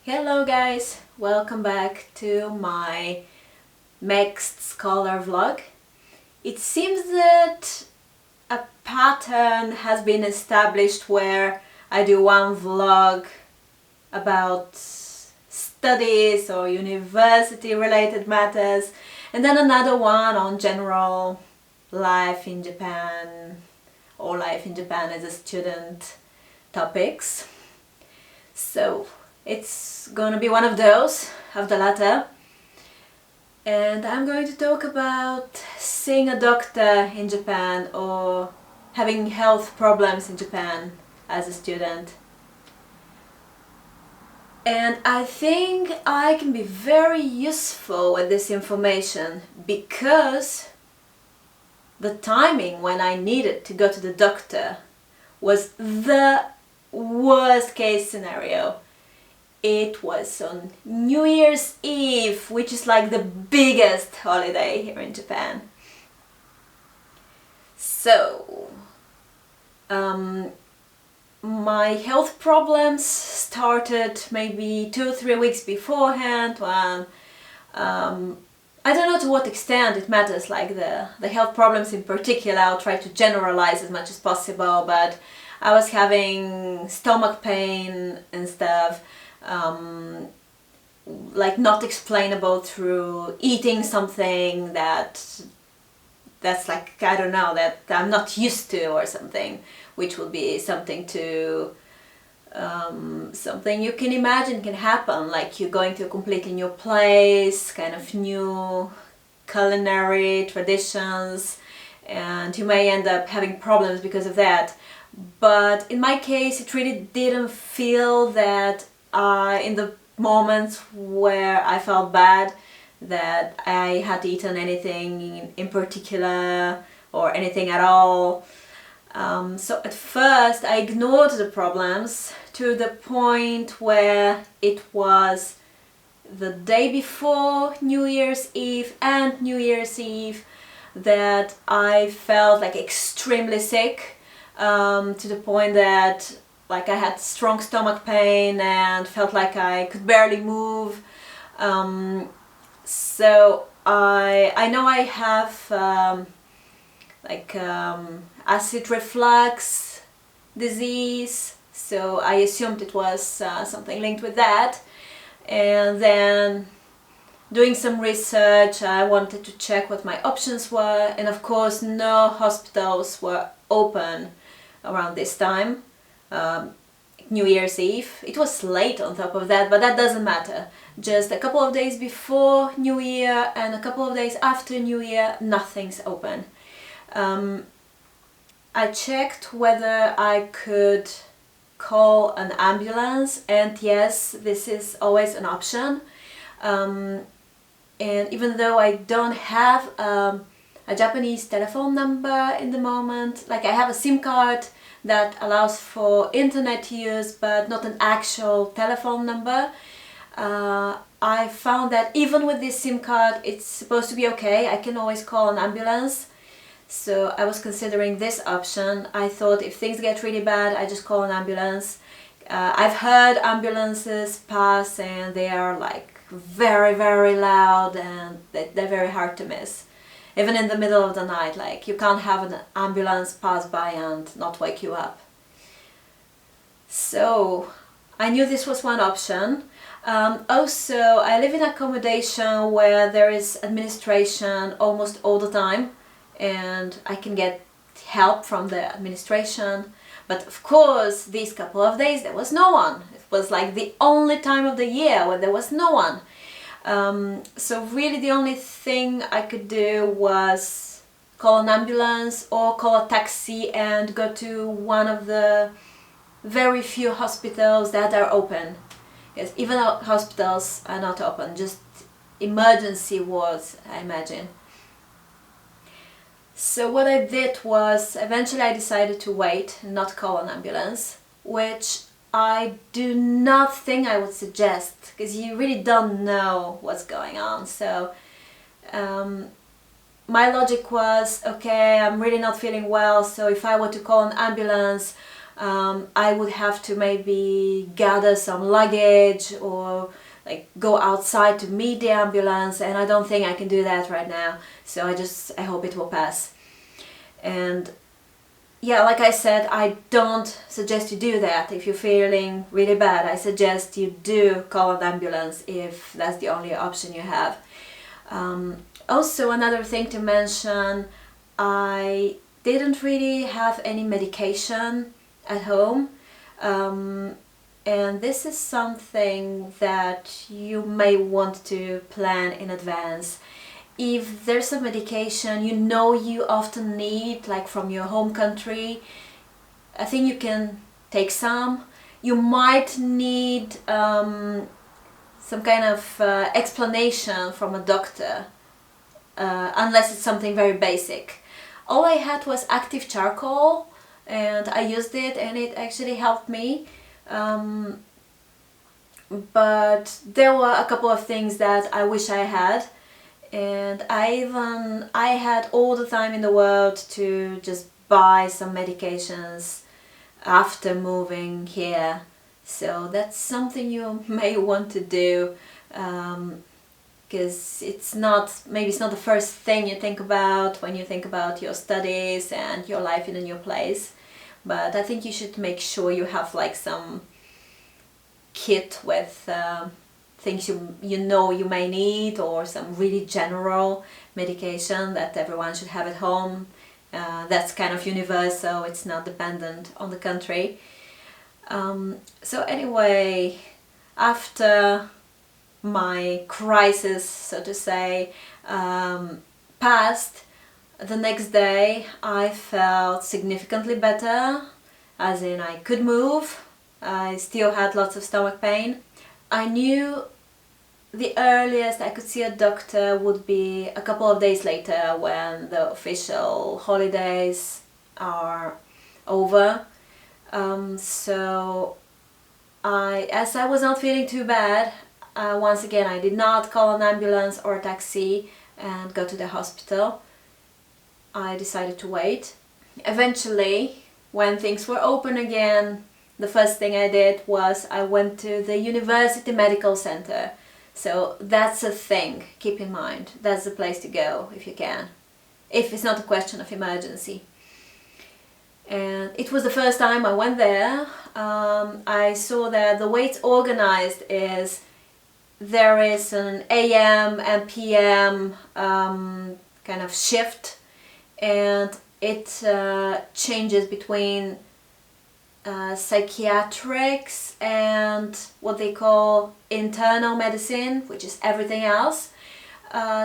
Hello guys, welcome back to my MEXT scholar vlog. It seems that a pattern has been established where I do one vlog about studies or university related matters and then another one on general life in Japan or life in Japan as a student topics. So it's gonna be one of those, of the latter. And I'm going to talk about seeing a doctor in Japan or having health problems in Japan as a student. And I think I can be very useful with this information because the timing when I needed to go to the doctor was the worst case scenario. It was on New Year's Eve, which is like the biggest holiday here in Japan. So, my health problems started maybe 2-3 weeks beforehand when I don't know to what extent it matters, like the health problems in particular. I'll try to generalize as much as possible, but I was having stomach pain and stuff. Like not explainable through eating something that's like, I don't know, that I'm not used to or something, which will be something to something you can imagine can happen, like you're going to a completely new place, kind of new culinary traditions, and you may end up having problems because of that. But in my case it really didn't feel that in the moments where I felt bad that I had eaten anything in particular or anything at all. So at first I ignored the problems to the point where it was the day before New Year's Eve and New Year's Eve that I felt like extremely sick, to the point that like I had strong stomach pain and felt like I could barely move. So I know I have acid reflux disease, so I assumed it was something linked with that. And then doing some research, I wanted to check what my options were, and of course no hospitals were open around this time. New Year's Eve. It was late on top of that, but that doesn't matter. Just a couple of days before New Year and a couple of days after New Year, nothing's open. I checked whether I could call an ambulance, and yes, this is always an option. And even though I don't have a Japanese telephone number in the moment, like I have a SIM card that allows for internet use but not an actual telephone number, I found that even with this SIM card it's supposed to be okay. I can always call an ambulance. So I was considering this option. I thought if things get really bad, I just call an ambulance. I've heard ambulances pass and they are like very, very loud and they're very hard to miss. Even in the middle of the night, like you can't have an ambulance pass by and not wake you up. So I knew this was one option. Also, I live in accommodation where there is administration almost all the time, and I can get help from the administration. But of course, these couple of days there was no one. It was like the only time of the year where there was no one. So really the only thing I could do was call an ambulance or call a taxi and go to one of the very few hospitals that are open. Yes, even hospitals are not open, just emergency wards, I imagine. So what I did was, eventually I decided to wait and not call an ambulance, which I do not think I would suggest, because you really don't know what's going on. So my logic was, okay, I'm really not feeling well, so if I were to call an ambulance, I would have to maybe gather some luggage or like go outside to meet the ambulance, and I don't think I can do that right now. So I hope it will pass. And yeah, like I said, I don't suggest you do that. If you're feeling really bad, I suggest you do call an ambulance if that's the only option you have. Also, another thing to mention, I didn't really have any medication at home, and this is something that you may want to plan in advance. If there's a medication you often need, like from your home country, I think you can take some. You might need some kind of explanation from a doctor, unless it's something very basic. All I had was active charcoal, and I used it, and it actually helped me. But there were a couple of things that I wish I had. And I had all the time in the world to just buy some medications after moving here. So that's something you may want to do, because maybe it's not the first thing you think about when you think about your studies and your life in a new place. But I think you should make sure you have like some kit with things you may need, or some really general medication that everyone should have at home. That's kind of universal, it's not dependent on the country. So anyway, after my crisis, so to say, passed, the next day I felt significantly better, as in I could move. I still had lots of stomach pain. I knew the earliest I could see a doctor would be a couple of days later, when the official holidays are over. So as I was not feeling too bad, once again I did not call an ambulance or a taxi and go to the hospital. I decided to wait. Eventually, when things were open again, the first thing I did was I went to the University Medical Center. So that's a thing, keep in mind. That's the place to go if you can, if it's not a question of emergency. And it was the first time I went there. I saw that the way it's organized is there is an AM and PM kind of shift, and it changes between psychiatrics and what they call internal medicine, which is everything else.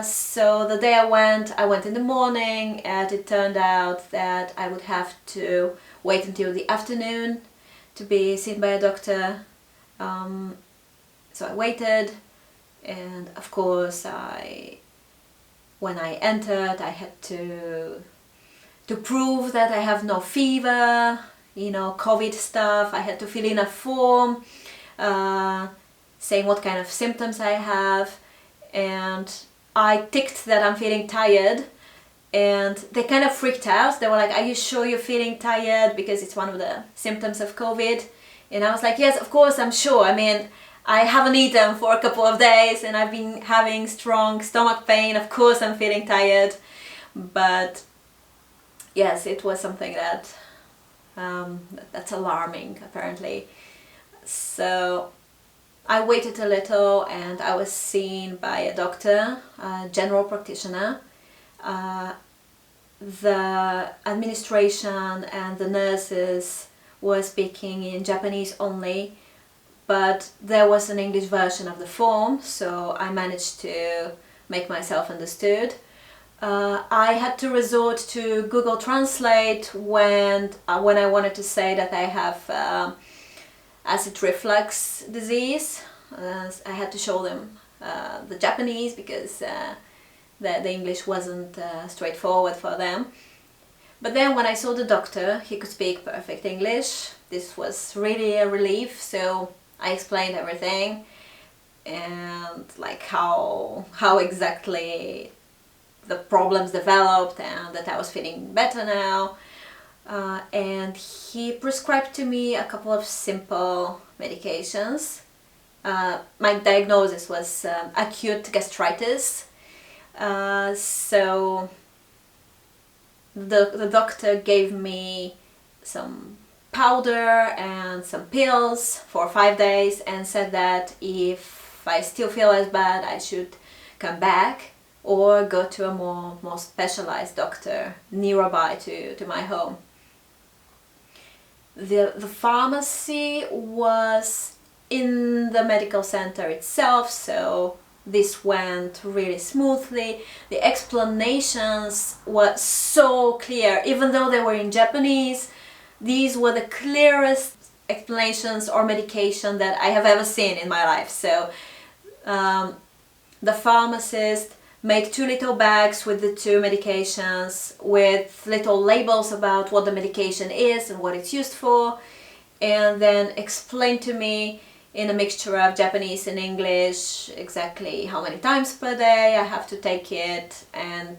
So the day I went in the morning, and it turned out that I would have to wait until the afternoon to be seen by a doctor. So I waited, and of course when I entered, I had to prove that I have no fever, COVID stuff. I had to fill in a form saying what kind of symptoms I have, and I ticked that I'm feeling tired, and they kind of freaked out. They were like, "Are you sure you're feeling tired? Because it's one of the symptoms of COVID." And I was like, "Yes, of course I'm sure. I mean, I haven't eaten for a couple of days and I've been having strong stomach pain. Of course I'm feeling tired." But yes, it was something that's alarming, apparently. So I waited a little, and I was seen by a doctor, a general practitioner. The administration and the nurses were speaking in Japanese only, but there was an English version of the form, so I managed to make myself understood. I had to resort to Google Translate when I wanted to say that I have acid reflux disease. I had to show them the Japanese, because the English wasn't straightforward for them. But then when I saw the doctor, he could speak perfect English. This was really a relief, so I explained everything, and like how exactly the problems developed, and that I was feeling better now. and he prescribed to me a couple of simple medications. My diagnosis was acute gastritis, so the doctor gave me some powder and some pills for 5 days and said that if I still feel as bad, I should come back or go to a more specialized doctor nearby to my home. The pharmacy was in the medical center itself, so this went really smoothly. The explanations were so clear, even though they were in Japanese. These were the clearest explanations or medication that I have ever seen in my life. So the pharmacist made 2 little bags with the 2 medications with little labels about what the medication is and what it's used for, and then explained to me in a mixture of Japanese and English exactly how many times per day I have to take it, and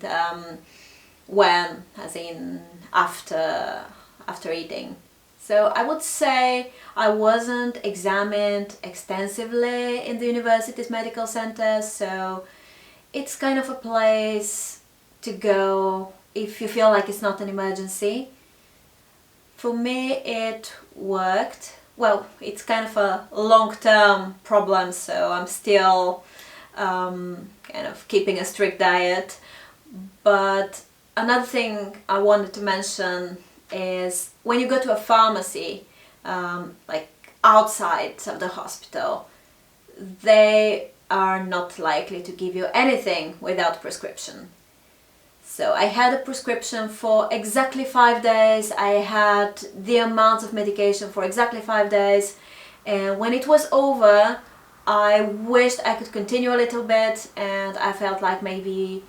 when, as in after eating. So I would say I wasn't examined extensively in the university's medical center, so it's kind of a place to go if you feel like it's not an emergency. For me it worked. Well, it's kind of a long-term problem, so I'm still kind of keeping a strict diet. But another thing I wanted to mention is when you go to a pharmacy, like outside of the hospital, they are not likely to give you anything without prescription. So I had a prescription for exactly 5 days, I had the amount of medication for exactly 5 days, and when it was over I wished I could continue a little bit, and I felt like maybe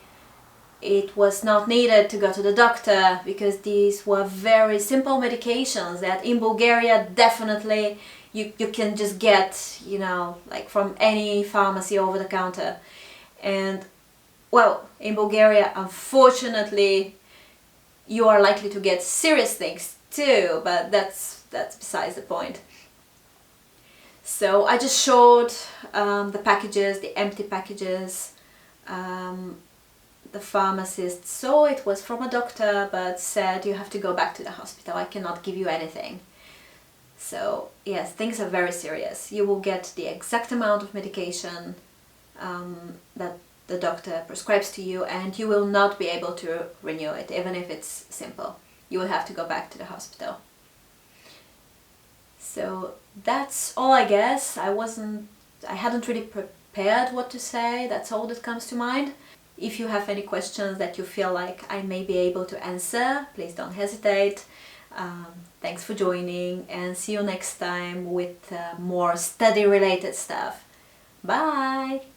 it was not needed to go to the doctor, because these were very simple medications that in Bulgaria definitely you can just get, you know, like from any pharmacy over the counter. And well, in Bulgaria, unfortunately, you are likely to get serious things too, but that's besides the point. So I just showed the packages, the empty packages. The pharmacist saw it was from a doctor, but said you have to go back to the hospital, I cannot give you anything. So yes, things are very serious. You will get the exact amount of medication that the doctor prescribes to you, and you will not be able to renew it, even if it's simple. You will have to go back to the hospital. So that's all, I guess. I hadn't really prepared what to say, that's all that comes to mind. If you have any questions that you feel like I may be able to answer, please don't hesitate. Thanks for joining, and see you next time with more study related stuff. Bye!